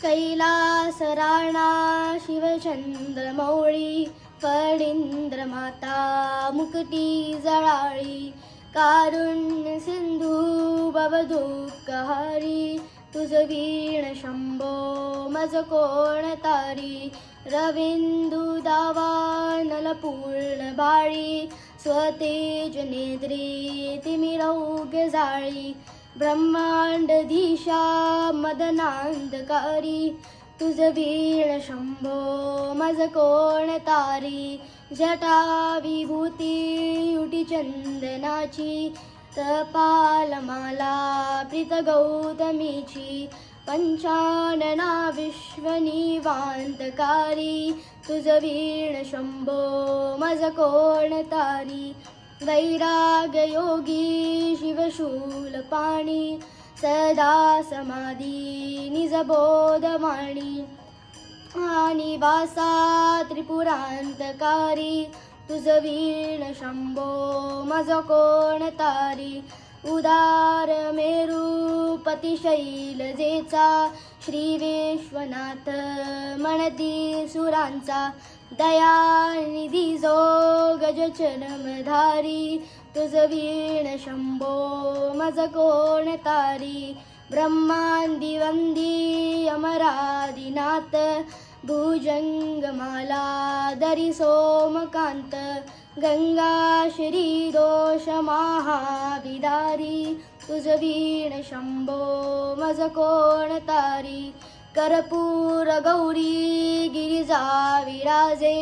कैलास राणा शिवचंद्रमौळी फणींद्र माता मुकुटी जळाळी कारुण्य सिंधू भवदुःखहारी तुझ वीण शंभो मज कोण तारी रविंदू दावानल पूर्ण बाळी स्वतेज नेद्री तिमिरौघ जाळी ब्रह्मांडधीशा मदनांधकारी तुझ वीण शंभो मज कोण तारी जटा विभूती उटी चंदनाची तपालमाला प्रीत गौतमीची पंचानना विश्वनिवांतकारी तुझ वीण शंभो मज कोण तारी वैराग योगी शिवशूलपाणी सदा समाधी निजबोधमाणी आणि वासा त्रिपुरांतकारी तुझ वीण शंभो मज कोण तारी उदार मेरुपती शैलजेचा श्री विश्वनाथ म्हणती सुरांचा दयानिधी जो गजचरमधारी तुझ वीण शंभो मज कोण तारी ब्रह्मांदी वंदी अमरादिनाथ भुजंगमाला दरी सोमकांत गंगा श्री दोष महाविदारी तुझ वीण शंभो मज कोण तारी कर्पूर गौरी गिरिजा विराजे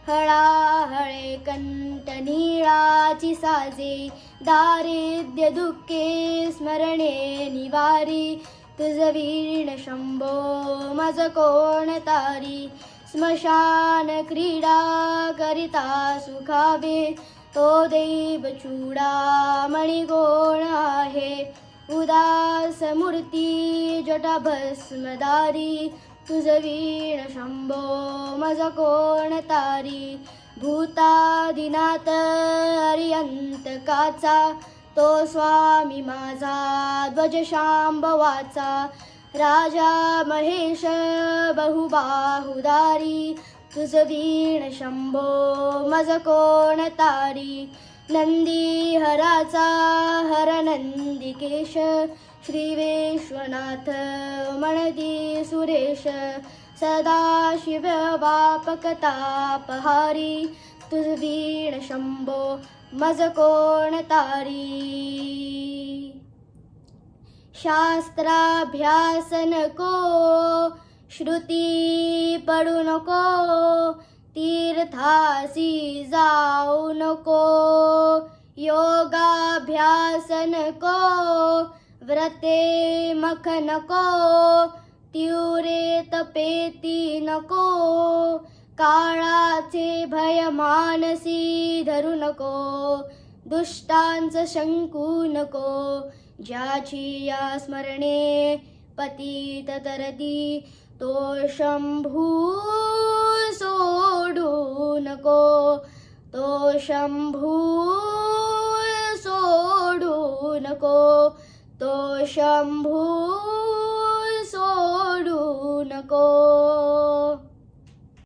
हळाहळे कंठ नीळाची साजे दारिद्र्य दुःखे स्मरणे निवारी तुझ वीण शंभो मज कोण तारी स्मशान क्रीडा करिता सुखावे तो देव चूडामणी कोण आहे उदास मूर्ती जटा भस्मदारी तुझ वीण शंभो मज कोण तारी भूतादिनाथ अरियंतकाचा तो स्वामी माझा ध्वज शांभवाचा राजा महेश बहुबाहुदारी तुझ वीण शंभो मज कोण तारी नंदी हराचा हर नंदिकेश श्री विश्वनाथ म्हणती सुरेश सदाशिव वापकतापहारी तुझ वीण शंभो मज कोण तारी शास्त्राभ्यास नको श्रुती पडू नको तीर्थासी जाऊ नको योगाभ्यास नको व्रते मख नको तिवरे तपेती नको काळाचे भय मानसी धरू नको दुष्टांच शंकू नको ज्याची या स्मरणे पतित तरती तो शंभू सोडू नको तो शंभू सोडू नको तो शंभू